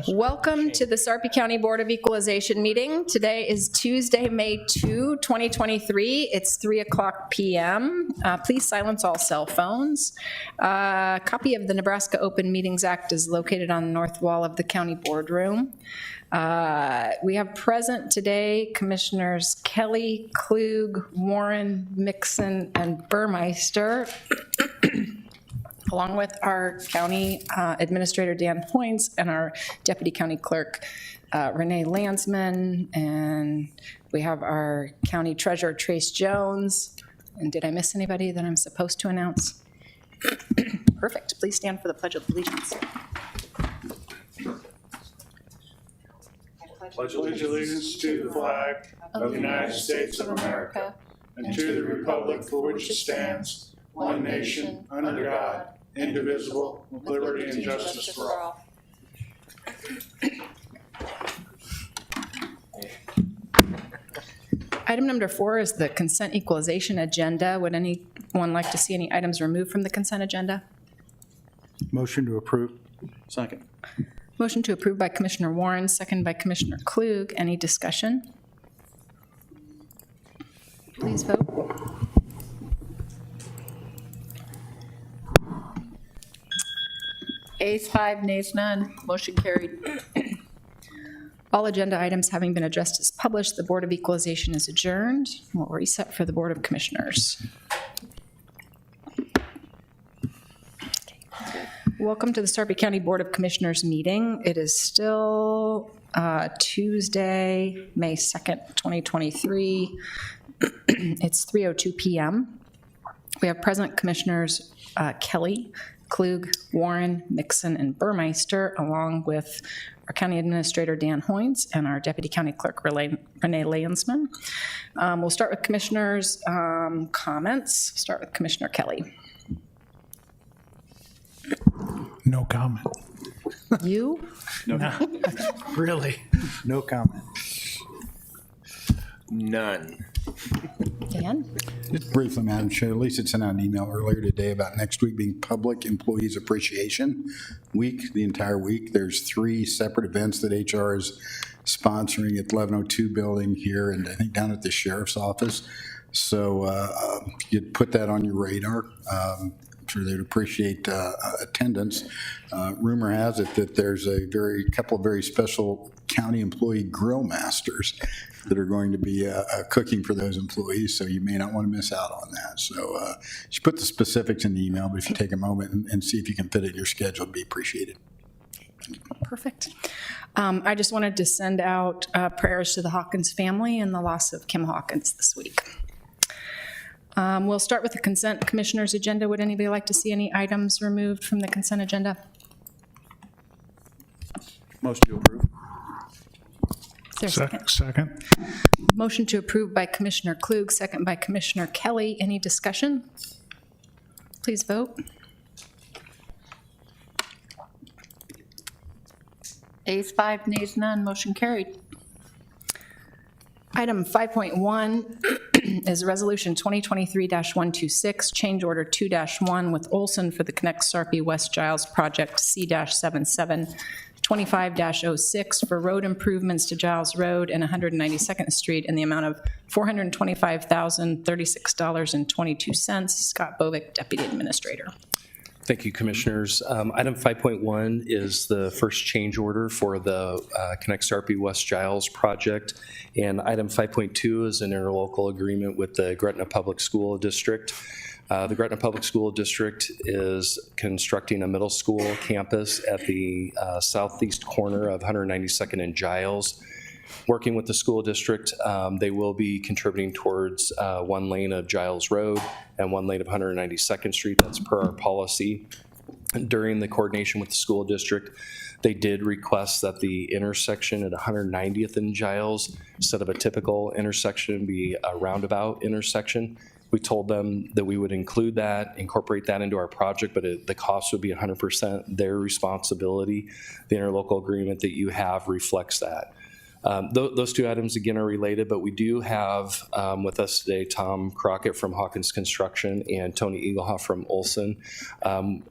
Welcome to the Sarpy County Board of Equalization meeting. Today is Tuesday, May 2, 2023. It's 3:00 p.m. Please silence all cell phones. A copy of the Nebraska Open Meetings Act is located on the north wall of the county boardroom. We have present today Commissioners Kelly, Klug, Warren, Mixon, and Burmeister, along with our county administrator, Dan Hoynes, and our deputy county clerk, Renee Landsman, and we have our county treasurer, Trace Jones. And did I miss anybody that I'm supposed to announce? Perfect. Please stand for the Pledge of Allegiance. Pledge allegiance to the flag of the United States of America and to the republic for which it stands, one nation, under God, indivisible, with liberty and justice for all. Item number 4 is the consent equalization agenda. Would anyone like to see any items removed from the consent agenda? Motion to approve. Second. Motion to approve by Commissioner Warren, second by Commissioner Klug. Any discussion? Please vote. Ayes 5, nays none. Motion carried. All agenda items having been addressed as published, the Board of Equalization is adjourned. We'll reset for the Board of Commissioners. Welcome to the Sarpy County Board of Commissioners meeting. It is still Tuesday, May 2nd, 2023. It's 3:02 p.m. We have present Commissioners Kelly, Klug, Warren, Mixon, and Burmeister, along with our County Administrator, Dan Hoynes, and our Deputy County Clerk, Renee Landsman. We'll start with Commissioners' comments. Start with Commissioner Kelly. No comment. You? Really? No comment. None. Dan? Just briefly, Madam Chair, Lisa sent out an email earlier today about next week being Public Employees Appreciation Week, the entire week. There's 3 separate events that HR is sponsoring at the 1102 building here and I think down at the Sheriff's Office. So you'd put that on your radar. I'm sure they'd appreciate attendance. Rumor has it that there's a couple of very special county employee grill masters that are going to be cooking for those employees, so you may not want to miss out on that. So you put the specifics in the email, but if you take a moment and see if you can fit it in your schedule, it'd be appreciated. Perfect. I just wanted to send out prayers to the Hawkins family and the loss of Kim Hawkins this week. We'll start with the consent commissioner's agenda. Would anybody like to see any items removed from the consent agenda? Motion to approve. Is there a second? Second. Motion to approve by Commissioner Klug, second by Commissioner Kelly. Any discussion? Please vote. Ayes 5, nays none. Motion carried. Item 5.1 is Resolution 2023-126, Change Order 2-1 with Olson for the Connect Sarpy West Giles Project C-77 25-06 for road improvements to Giles Road and 192nd Street in the amount of $425,036.22. Scott Bovick, Deputy Administrator. Thank you, Commissioners. Item 5.1 is the first change order for the Connect Sarpy West Giles project, and item 5.2 is an interlocal agreement with the Gretna Public School District. The Gretna Public School District is constructing a middle school campus at the southeast corner of 192nd and Giles. Working with the school district, they will be contributing towards 1 lane of Giles Road and 1 lane of 192nd Street. That's per our policy. During the coordination with the school district, they did request that the intersection at 190th and Giles, instead of a typical intersection, be a roundabout intersection. We told them that we would include that, incorporate that into our project, but the cost would be 100% their responsibility. The interlocal agreement that you have reflects that. Those two items, again, are related, but we do have with us today Tom Crockett from Hawkins Construction and Tony Eaglehoff from Olson.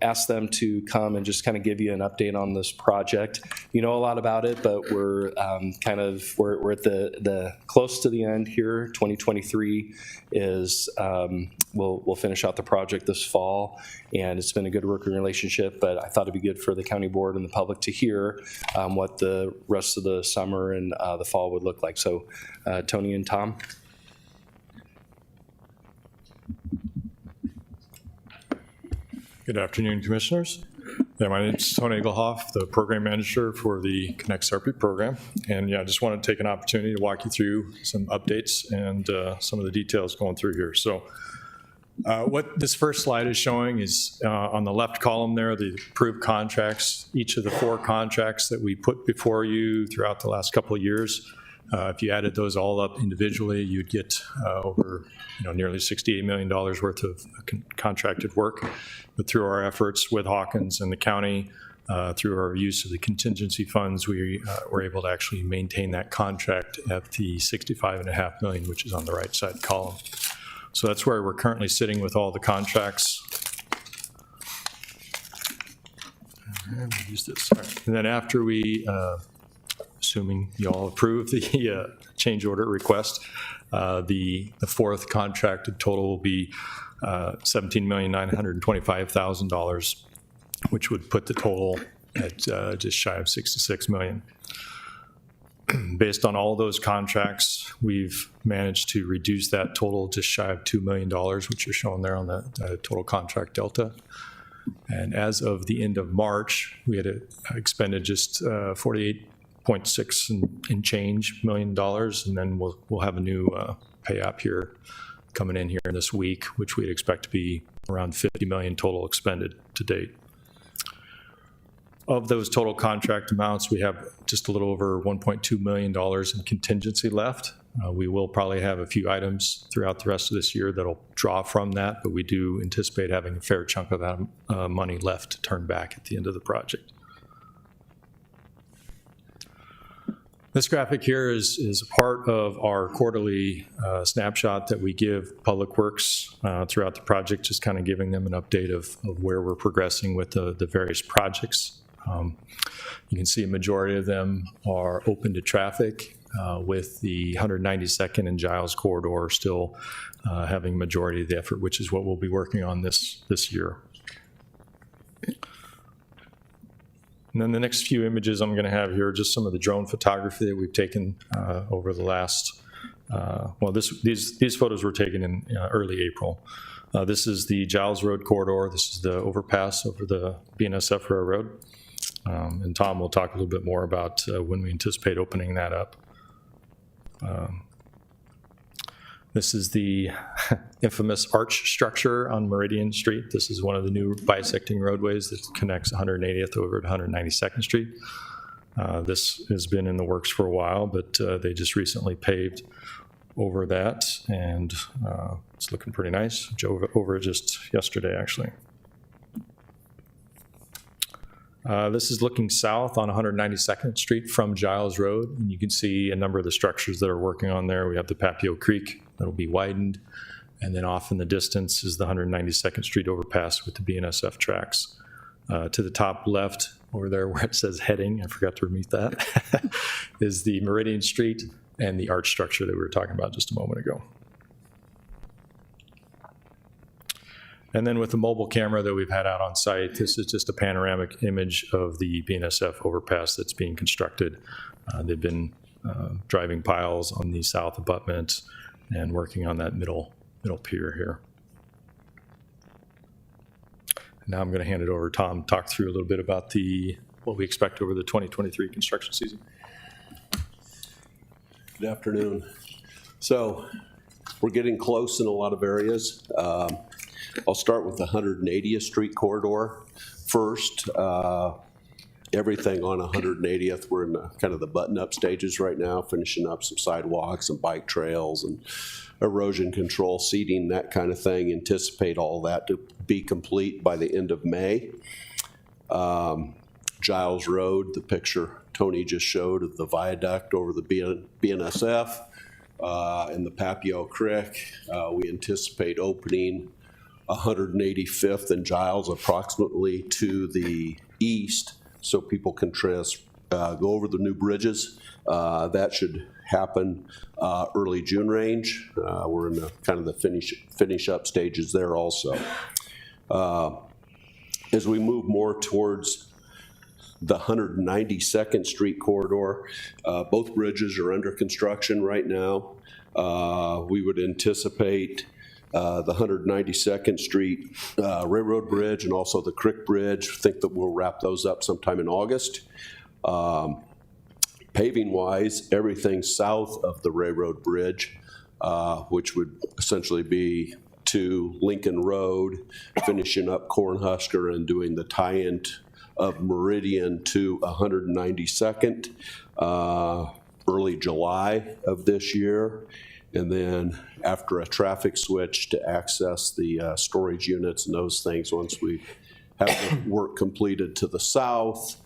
Asked them to come and just kind of give you an update on this project. You know a lot about it, but we're we're at the close to the end here. 2023 is we'll finish out the project this fall, and it's been a good working relationship. But I thought it'd be good for the county board and the public to hear what the rest of the summer and the fall would look like. So, Tony and Tom. Good afternoon, Commissioners. Yeah, my name is Tony Eaglehoff, the Program Manager for the Connect SARPI program. And yeah, I just want to take an opportunity to walk you through some updates and some of the details going through here. So what this first slide is showing is on the left column there, the approved contracts, each of the 4 contracts that we put before you throughout the last couple of years. If you added those all up individually, you'd get over nearly $68 million worth of contracted work. But through our efforts with Hawkins and the county, through our use of the contingency funds, we were able to actually maintain that contract at the $65.5 million, which is on the right side column. So that's where we're currently sitting with all the contracts. And we'll use this. And then after we, assuming you all approve the change order request, the 4th contracted total will be $17,925,000, which would put the total at just shy of $66 million. Based on all those contracts, we've managed to reduce that total just shy of $2 million, which are shown there on the total contract delta. And as of the end of March, we had expended just $48.6 and change million, and then we'll have a new pay app here coming in here this week, which we'd expect to be around $50 million total expended to date. Of those total contract amounts, we have just a little over $1.2 million in contingency left. We will probably have a few items throughout the rest of this year that'll draw from that, but we do anticipate having a fair chunk of that money left to turn back at the end of the project. This graphic here is a part of our quarterly snapshot that we give Public Works throughout the project, just kind of giving them an update of where we're progressing with the various projects. You can see a majority of them are open to traffic, with the 192nd and Giles corridor still having majority of the effort, which is what we'll be working on this year. And then the next few images I'm going to have here are just some of the drone photography that we've taken over the last, these photos were taken in early April. This is the Giles Road corridor. This is the overpass over the BNSF Railroad. And Tom will talk a little bit more about when we anticipate opening that up. This is the infamous arch structure on Meridian Street. This is one of the new bisecting roadways that connects 180th over to 192nd Street. This has been in the works for a while, but they just recently paved over that, and it's looking pretty nice. Drove over it just yesterday, actually. This is looking south on 192nd Street from Giles Road, and you can see a number of the structures that are working on there. We have the Papio Creek that'll be widened, and then off in the distance is the 192nd Street overpass with the BNSF tracks. To the top left over there where it says heading, I forgot to remove that, is the Meridian Street and the arch structure that we were talking about just a moment ago. And then with the mobile camera that we've had out on site, this is just a panoramic image of the BNSF overpass that's being constructed. They've been driving piles on the south abutment and working on that middle pier here. Now I'm going to hand it over to Tom to talk through a little bit about what we expect over the 2023 construction season. Good afternoon. So we're getting close in a lot of areas. I'll start with the 180th Street corridor first. Everything on 180th, we're in kind of the button-up stages right now, finishing up some sidewalks and bike trails and erosion control, seeding, that kind of thing. Anticipate all that to be complete by the end of May. Giles Road, the picture Tony just showed of the viaduct over the BNSF and the Papio Creek. We anticipate opening 185th and Giles approximately to the east, so people can go over the new bridges. That should happen early June range. We're in the kind of the finish up stages there also. As we move more towards the 192nd Street corridor, both bridges are under construction right now. We would anticipate the 192nd Street Railroad Bridge and also the Creek Bridge. Think that we'll wrap those up sometime in August. Paving-wise, everything south of the Railroad Bridge, which would essentially be to Lincoln Road, finishing up Cornhusker and doing the tie-in of Meridian to 192nd, early July of this year. And then after a traffic switch to access the storage units and those things, once we have the work completed to the south,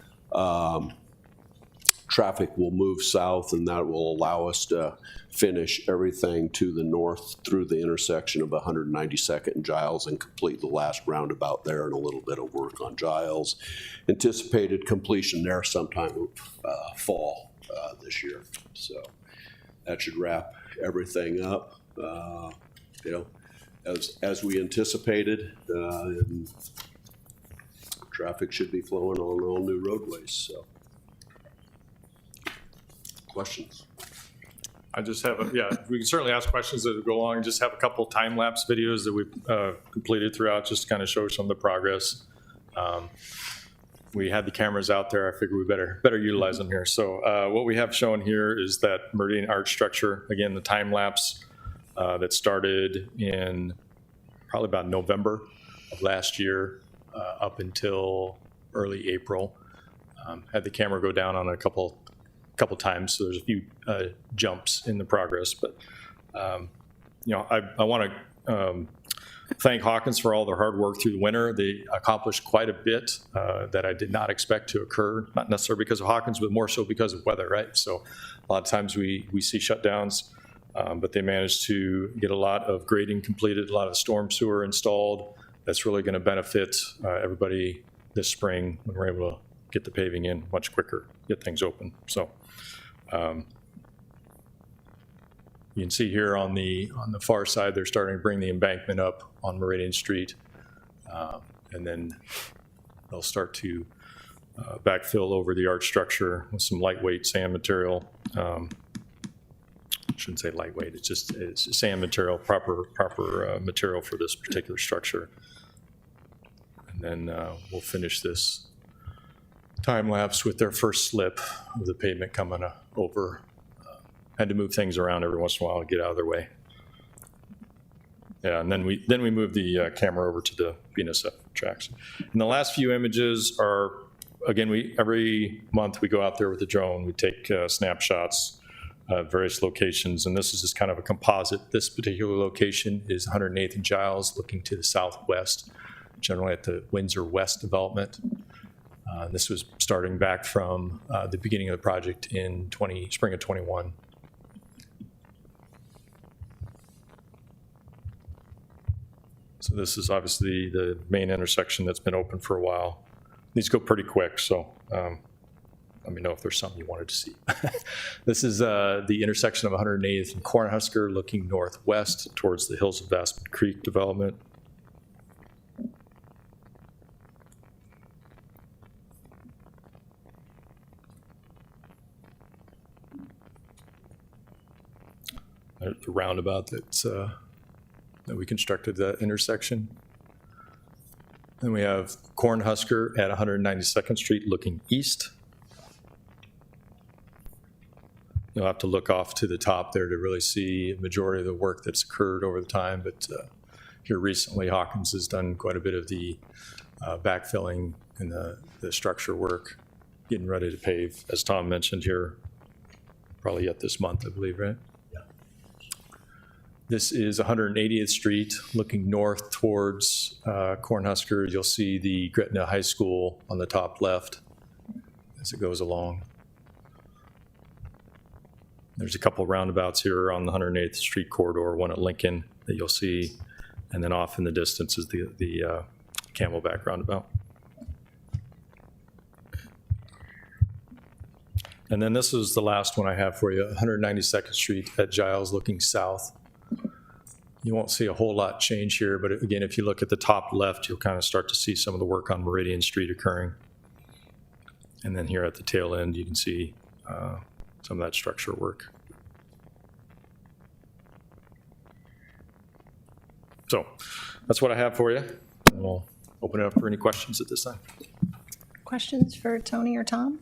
traffic will move south, and that will allow us to finish everything to the north through the intersection of 192nd and Giles and complete the last roundabout there and a little bit of work on Giles. Anticipated completion there sometime fall this year. So that should wrap everything up, as we anticipated, and traffic should be flowing on all new roadways. So, questions? I just have, we can certainly ask questions as we go along. Just have a couple time-lapse videos that we've completed throughout, just to kind of show some of the progress. We had the cameras out there. I figured we better utilize them here. So what we have shown here is that Meridian arch structure, again, the time-lapse that started in probably about November of last year up until early April. Had the camera go down on a couple times, so there's a few jumps in the progress. But I want to thank Hawkins for all their hard work through the winter. They accomplished quite a bit that I did not expect to occur, not necessarily because of Hawkins, but more so because of weather, right? So a lot of times we see shutdowns, but they managed to get a lot of grading completed, a lot of storm sewer installed. That's really going to benefit everybody this spring when we're able to get the paving in much quicker, get things open. So you can see here on the far side, they're starting to bring the embankment up on Meridian Street, and then they'll start to backfill over the arch structure with some lightweight sand material. I shouldn't say lightweight; it's sand material, proper material for this particular structure. And then we'll finish this time lapse with their first slip of the pavement coming over. Had to move things around every once in a while to get out of their way. Yeah, and then we move the camera over to the BNSF tracks. And the last few images are, again, every month we go out there with the drone. We take snapshots of various locations, and this is just kind of a composite. This particular location is 108th and Giles, looking to the southwest, generally at the Windsor West development. This was starting back from the beginning of the project in spring of 21. So this is obviously the main intersection that's been open for a while. These go pretty quick, so let me know if there's something you wanted to see. This is the intersection of 108th and Cornhusker, looking northwest towards the Hills of Aspen Creek development. There's the roundabout that we constructed that intersection. Then we have Cornhusker at 192nd Street looking east. You'll have to look off to the top there to really see a majority of the work that's occurred over the time, but here recently Hawkins has done quite a bit of the backfilling and the structure work, getting ready to pave, as Tom mentioned here, probably yet this month, I believe, right? This is 180th Street, looking north towards Cornhusker. You'll see the Gretna High School on the top left as it goes along. There's a couple roundabouts here on the 108th Street corridor, one at Lincoln that you'll see, and then off in the distance is the Camelback roundabout. And then this is the last one I have for you, 192nd Street at Giles looking south. You won't see a whole lot change here, but again, if you look at the top left, you'll kind of start to see some of the work on Meridian Street occurring. And then here at the tail end, you can see some of that structural work. So that's what I have for you. And we'll open it up for any questions at this time. Questions for Tony or Tom?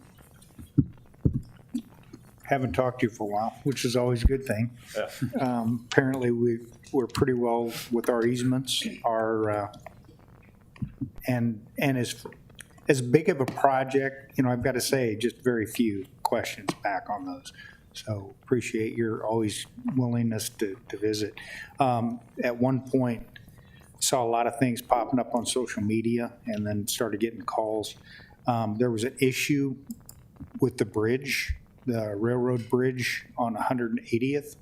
Haven't talked to you for a while, which is always a good thing. Apparently, we're pretty well with our easements, and as big of a project, I've got to say, just very few questions back on those. So appreciate your always willingness to visit. At one point, saw a lot of things popping up on social media and then started getting calls. There was an issue with the bridge, the railroad bridge on 180th.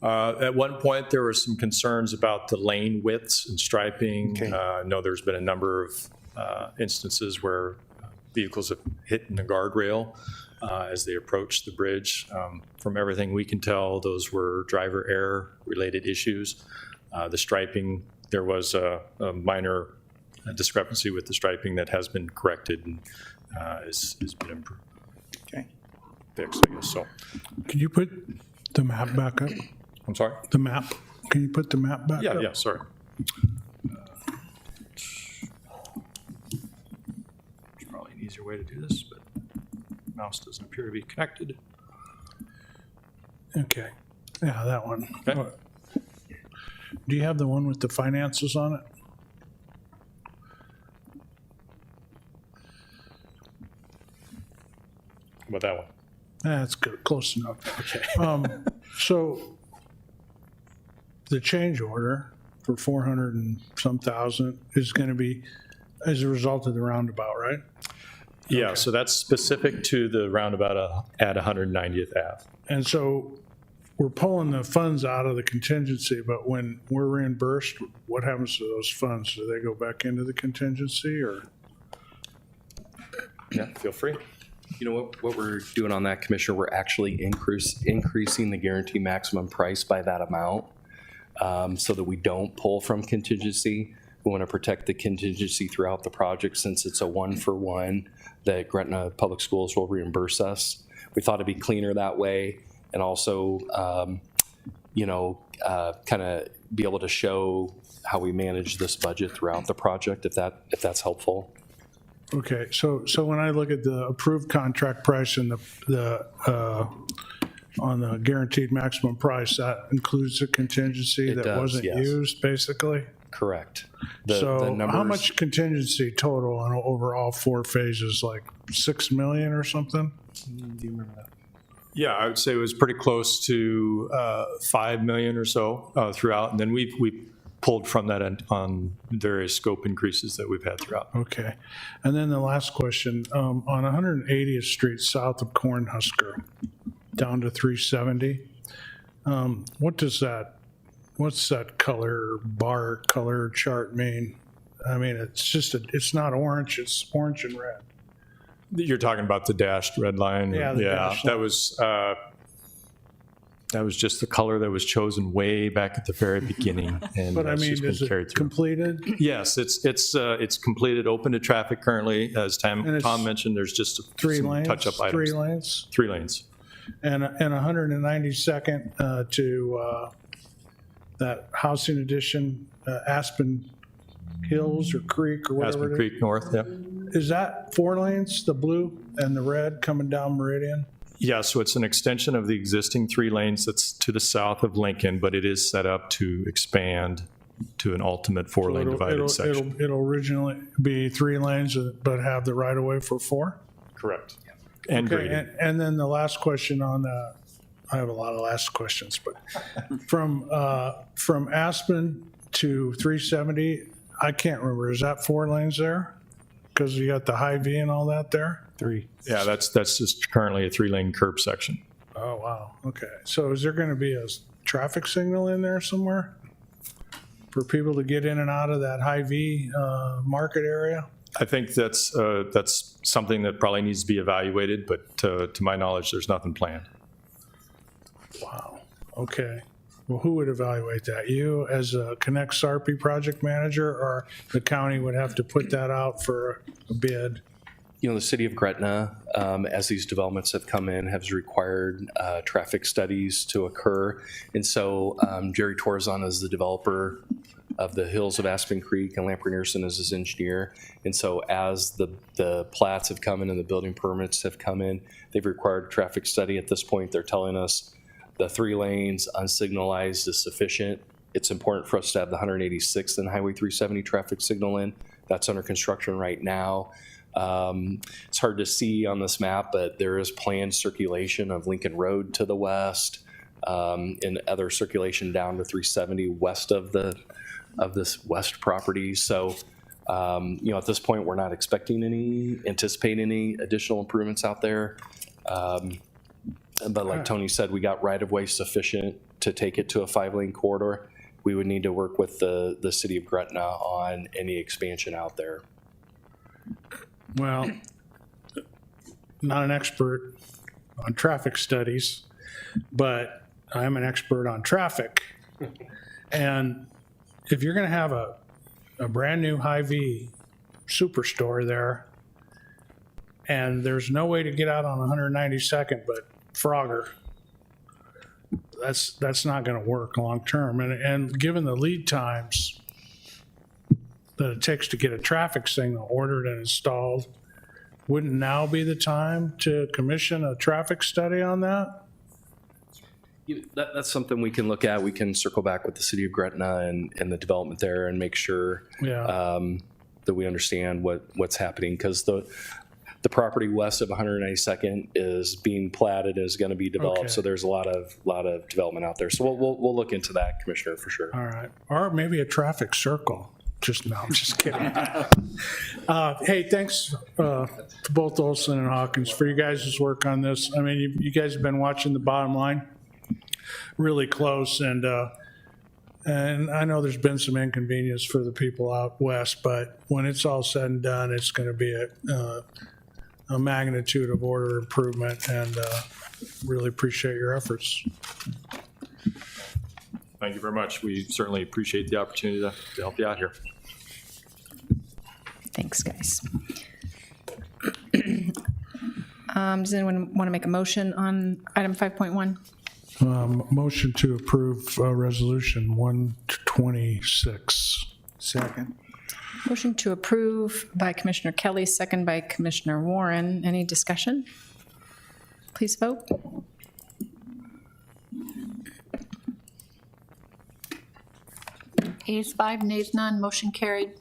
At one point, there were some concerns about the lane widths and striping. Okay. I know there's been a number of instances where vehicles have hit in the guardrail as they approach the bridge. From everything we can tell, those were driver error related issues. The striping, there was a minor discrepancy with the striping that has been corrected and has been improved. Okay. Fixed, I guess, so. Can you put the map back up? I'm sorry? The map. Can you put the map back up? Yeah, sorry. It's probably an easier way to do this, but mouse doesn't appear to be connected. Okay. Yeah, that one. Okay. Do you have the one with the finances on it? How about that one? That's good, close enough. Okay. So the change order for 400 and some thousand is going to be as a result of the roundabout, right? Yeah, so that's specific to the roundabout at 190th Ave. And so we're pulling the funds out of the contingency, but when we're reimbursed, what happens to those funds? Do they go back into the contingency or? Yeah, feel free. You know what we're doing on that, Commissioner, we're actually increasing the guarantee maximum price by that amount so that we don't pull from contingency. We want to protect the contingency throughout the project since it's a one-for-one that Gretna Public Schools will reimburse us. We thought it'd be cleaner that way and also, kind of be able to show how we manage this budget throughout the project, if that's helpful. Okay, so when I look at the approved contract price and the on the guaranteed maximum price, that includes the contingency It that does, wasn't yes. used, basically? Correct. The So how numbers- much contingency total on over all four phases, like 6 million or something? Yeah, I would say it was pretty close to 5 million or so throughout, and then we pulled from that on various scope increases that we've had throughout. Okay. And then the last question, on 180th Street south of Cornhusker, down to 370, what's that bar color chart mean? I mean, it's not orange, it's orange and red. You're talking about the dashed red line? Yeah, the dashed that was just the color that was chosen way back at the very beginning. And But I that's mean, just been is carried it through. completed? Yes, it's completed, open to traffic currently. As And it's Tom mentioned, there's just Three some lanes? touch-up items. 3 lanes? 3 lanes. And 192nd to that housing addition, Aspen Hills or Creek or whatever Aspen it is. Creek North, yep. Is that 4 lanes, the blue and the red coming down Meridian? Yeah, so it's an extension of the existing 3 lanes that's to the south of Lincoln, but it is set up to expand to an ultimate 4-lane divided section. It'll originally be 3 lanes, but have the right of way for 4? Correct. And Okay, grading. and then the last question on, I have a lot of last questions, but from Aspen to 370, I can't remember, is that 4 lanes there? Because you got the high V and all that there? 3. Yeah, that's just currently a 3-lane curb section. Oh, wow, okay. So is there going to be a traffic signal in there somewhere for people to get in and out of that Hy-Vee market area? I think that's something that probably needs to be evaluated, but to my knowledge, there's nothing planned. Wow, okay. Well, who would evaluate that? You as a Connect Sarpy project manager, or the county would have to put that out for a bid? You know, the city of Gretna, as these developments have come in, has required traffic studies to occur. And so Jerry Torzon is the developer of the Hills of Aspen Creek, and Lampreet Anderson is his engineer. And so as the plats have come in and the building permits have come in, they've required a traffic study. At this point, they're telling us the 3 lanes unsignalized is sufficient. It's important for us to have the 186th and Highway 370 traffic signal in. That's under construction right now. It's hard to see on this map, but there is planned circulation of Lincoln Road to the west, and other circulation down to 370 west of this west property. So, you know, at this point, we're not anticipating any additional improvements out there. But like Tony said, we got right-of-way sufficient to take it to a 5-lane corridor. We would need to work with the city of Gretna on any expansion out there. Well, not an expert on traffic studies, but I'm an expert on traffic. And if you're going to have a brand-new Hy-Vee superstore there, and there's no way to get out on 192nd but Frogger, that's not going to work long-term. And given the lead times that it takes to get a traffic signal ordered and installed, wouldn't now be the time to commission a traffic study on that? That's something we can look at. We can circle back with the city of Gretna and the development there and make sure that we understand what's happening, because the property west of 192nd is being platted and is going to be developed. Okay. So there's a lot of development out there. So we'll look into that, Commissioner, for sure. All right. Or maybe a traffic circle. I'm just kidding. Hey, thanks to both Olson and Hawkins for you guys' work on this. I mean, you guys have been watching the bottom line really close, and I know there's been some inconvenience for the people out west, but when it's all said and done, it's going to be a magnitude of order improvement, and really appreciate your efforts. Thank you very much. We certainly appreciate the opportunity to help you out here. Thanks, guys. Does anyone want to make a motion on item 5.1? Motion to approve Resolution 126. Second. Motion to approve by Commissioner Kelly, second by Commissioner Warren. Any discussion? Please vote. Ayes 5, nays none, motion carried.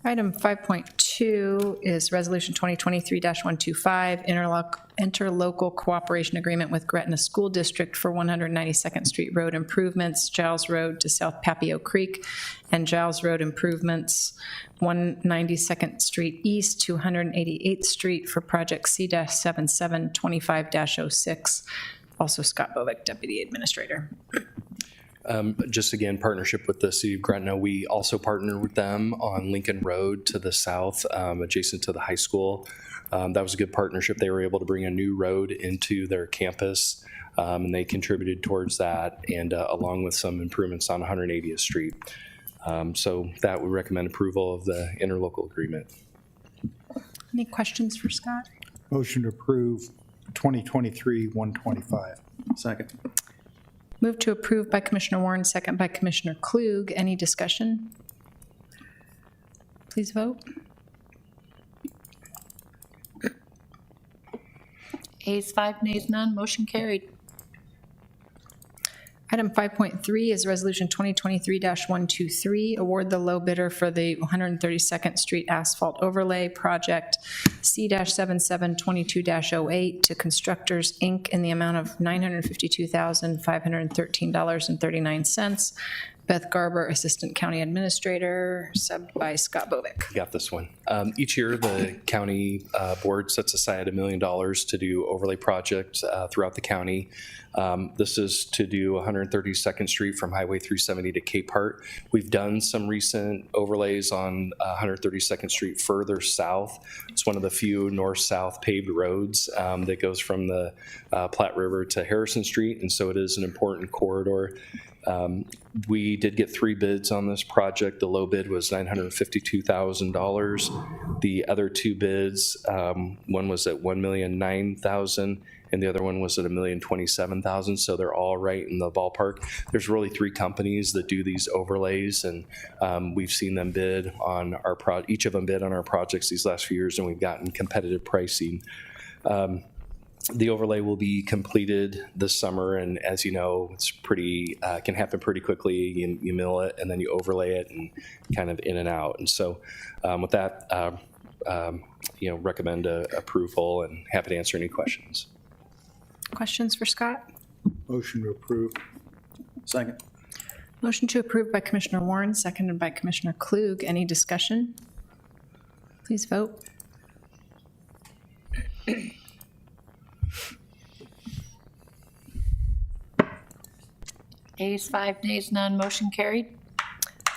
Item 5.2 is Resolution 2023-125, interlocal cooperation agreement with Gretna School District for 192nd Street Road improvements, Giles Road to South Papio Creek, and Giles Road improvements, 192nd Street East to 188th Street for project C-7725-06. Also Scott Bovick, Deputy Administrator. Just again, partnership with the city of Gretna. We also partner with them on Lincoln Road to the south, adjacent to the high school. That was a good partnership. They were able to bring a new road into their campus, and they contributed towards that, and along with some improvements on 180th Street. So that we recommend approval of the interlocal agreement. Any questions for Scott? Motion to approve 2023-125. Second. Move to approve by Commissioner Warren, second by Commissioner Klug. Any discussion? Please vote. Ayes 5, nays none, motion carried. Item 5.3 is Resolution 2023-123, award the low bidder for the 132nd Street Asphalt Overlay Project C-7722-08 to Constructors, Inc. in the amount of $952,513.39, Beth Garber, Assistant County Administrator, subbed by Scott Bovick. Got this one. Each year, the county board sets aside $1 million to do overlay projects throughout the county. This is to do 132nd Street from Highway 370 to Capehart. We've done some recent overlays on 132nd Street further south. It's one of the few north-south paved roads that goes from the Platte River to Harrison Street, and so it is an important corridor. We did get 3 bids on this project. The low bid was $952,000. The other 2 bids, one was at $1,009,000 and the other one was at $1,027,000. So they're all right in the ballpark. There's really 3 companies that do these overlays, and we've seen them bid on our each of them bid on our projects these last few years, and we've gotten competitive pricing. The overlay will be completed this summer, and as you know, it's pretty can happen pretty quickly. You mill it, and then you overlay it, and kind of in and out. And so, with that, recommend approval, and happy to answer any questions. Questions for Scott? Motion to approve. Second. Motion to approve by Commissioner Warren, seconded by Commissioner Klug. Any discussion? Please vote. Ayes 5, nays none, motion carried.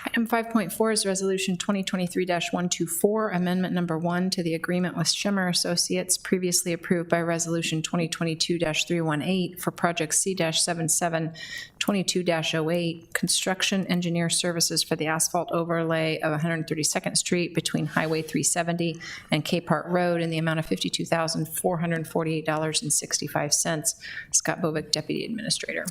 Item 5.4 is Resolution 2023-124, Amendment Number 1 to the agreement with Schimmer Associates, previously approved by Resolution 2022-318 for Project C-7722-08, construction engineer services for the asphalt overlay of 132nd Street between Highway 370 and Capehart Road in the amount of $52,448.65. Scott Bovick, Deputy Administrator.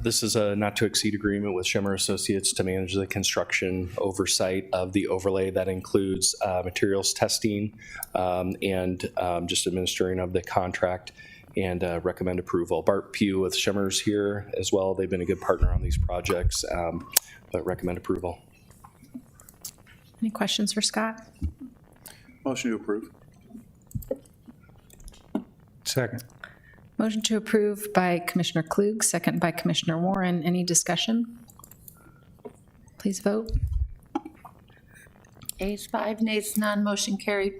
This is a not-to-exceed agreement with Schimmer Associates to manage the construction oversight of the overlay. That includes materials testing and just administering of the contract, and recommend approval. Bart Pugh with Schimmer's here as well. They've been a good partner on these projects, but recommend approval. Any questions for Scott? Motion to approve. Second. Motion to approve by Commissioner Klug, second by Commissioner Warren. Any discussion? Please vote. Ayes 5, nays none, motion carried.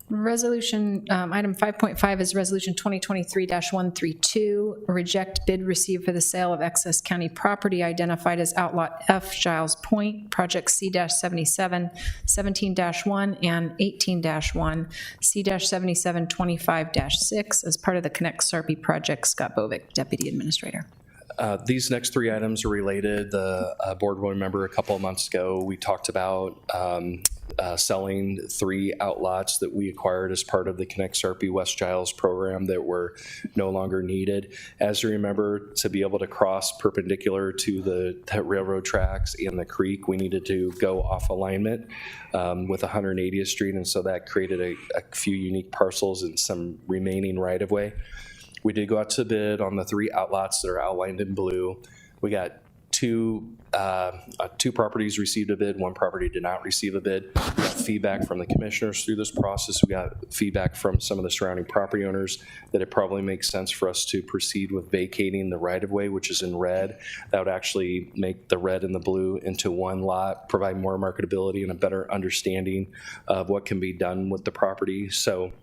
Resolution, item 5.5 is Resolution 2023-132, reject bid received for the sale of excess county property identified as Outlot F, Giles Point, Project C-77, 17-1 and 18-1, C-7725-6 as part of the Connect Sarpy project. Scott Bovick, Deputy Administrator. These next 3 items are related. The board will remember a couple of months ago, we talked about selling 3 outlots that we acquired as part of the Connect Sarpy West Giles program that were no longer needed. As you remember, to be able to cross perpendicular to the railroad tracks and the creek, we needed to go off alignment with 180th Street, and so that created a few unique parcels and some remaining right-of-way. We did go out to bid on the 3 outlots that are outlined in blue. We got 2 properties received a bid, 1 property did not receive a bid. We got feedback from the commissioners through this process. We got feedback from some of the surrounding property owners that it probably makes sense for us to proceed with vacating the right-of-way, which is in red. That would actually make the red and the blue into one lot, provide more marketability and a better understanding of what can be done with the property. So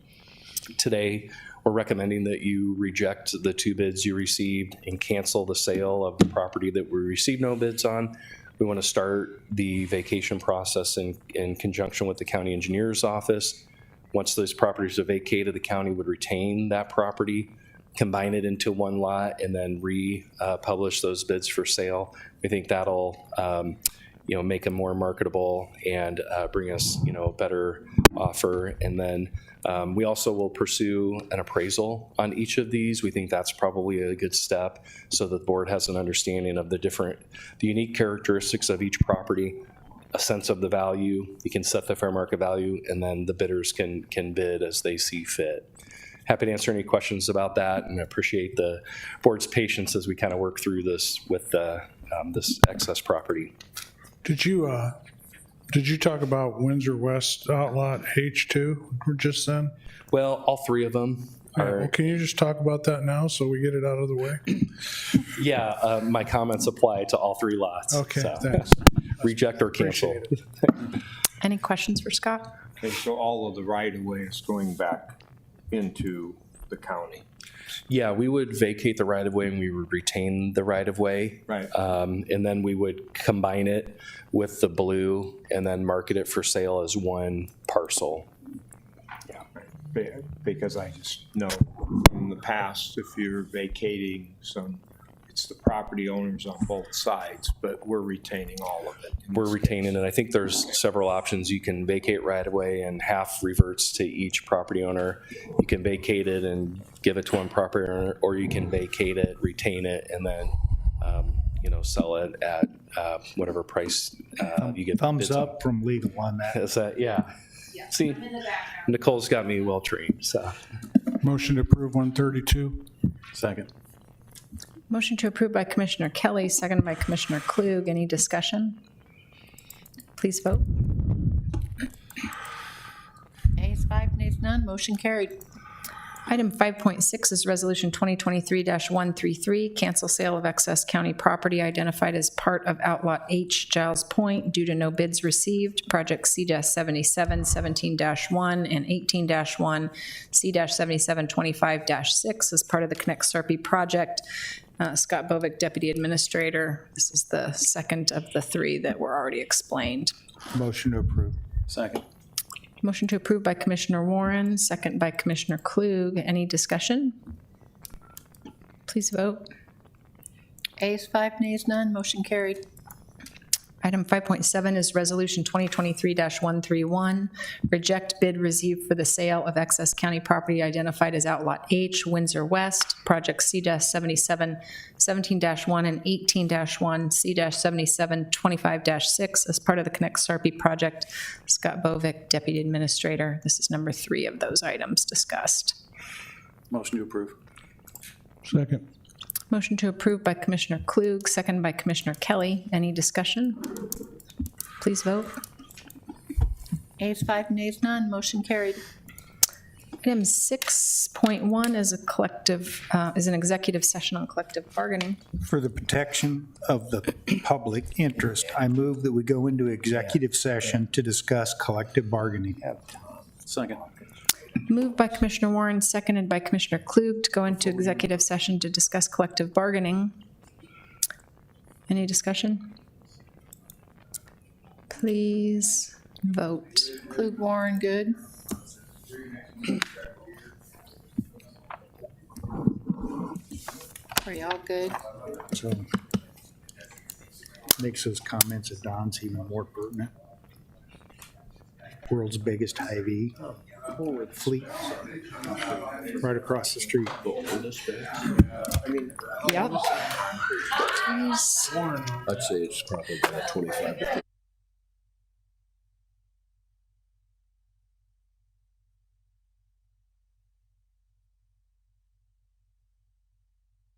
today, we're recommending that you reject the 2 bids you received and cancel the sale of the property that we received no bids on. We want to start the vacation process in conjunction with the county engineer's office. Once those properties are vacated, the county would retain that property, combine it into one lot, and then republish those bids for sale. We think that'll make them more marketable and bring us a better offer. And then we also will pursue an appraisal on each of these. We think that's probably a good step so that the board has an understanding of the unique characteristics of each property, a sense of the value. You can set the fair market value, and then the bidders can bid as they see fit. Happy to answer any questions about that, and I appreciate the board's patience as we kind of work through this with this excess property. Did you talk about Windsor West Outlot H2 just then? Well, all three of them Well, are, can you just talk about that now so we get it out of the way? yeah, my comments apply to all three lots. Okay, so. thanks. Reject or cancel. Appreciate it. Any questions for Scott? Okay, so all of the right-of-way is going back into the county. Yeah, we would vacate the right-of-way and we would retain the right-of-way. Right. And then we would combine it with the blue and then market it for sale as one parcel. Because I just know from the past, if you're vacating some, it's the property owners on both sides, but we're retaining all of it. in We're this retaining it. I think there's several options. You can vacate right-of-way and half reverts to each property owner. You can vacate it and give it to one property owner, or you can vacate it, retain it, and then, sell it at whatever price you get. Thumbs bids on. up from legal on that. Is that, yeah. See, Nicole's got me well trained, so. Motion to approve 132. Second. Motion to approve by Commissioner Kelly, seconded by Commissioner Klug. Any discussion? Please vote. Ayes 5, nays none, motion carried. Item 5.6 is Resolution 2023-133, cancel sale of excess county property identified as part of Outlot H, Giles Point, due to no bids received. Project C-77, 17-1, and 18-1, C-77, 25-6 as part of the Connect Sarpy project. Scott Bovick, Deputy Administrator. This is the second of the three that were already explained. Motion to approve. Second. Motion to approve by Commissioner Warren, second by Commissioner Klug. Any discussion? Please vote. Ayes 5, nays none, motion carried. Item 5.7 is Resolution 2023-131, reject bid received for the sale of excess county property identified as Outlot H, Windsor West, Project C-77, 17-1 and 18-1, C-77, 25-6 as part of the Connect Sarpy project. Scott Bovick, Deputy Administrator. This is number 3 of those items discussed. Motion to approve. Second. Motion to approve by Commissioner Klug, second by Commissioner Kelly. Any discussion? Please vote. Ayes 5, nays none, motion carried. Item 6.1 is is an executive session on collective bargaining. For the protection of the public interest, I move that we go into executive session to discuss collective bargaining. Second. Moved by Commissioner Warren, seconded by Commissioner Klug to go into executive session to discuss collective bargaining. Any discussion? Please vote. Klug, Warren, good. Are y'all good? So makes those comments of Don's even more pertinent. World's biggest Hy-Vee fleet, right across the street. Yep. I'd say it's probably about 25 to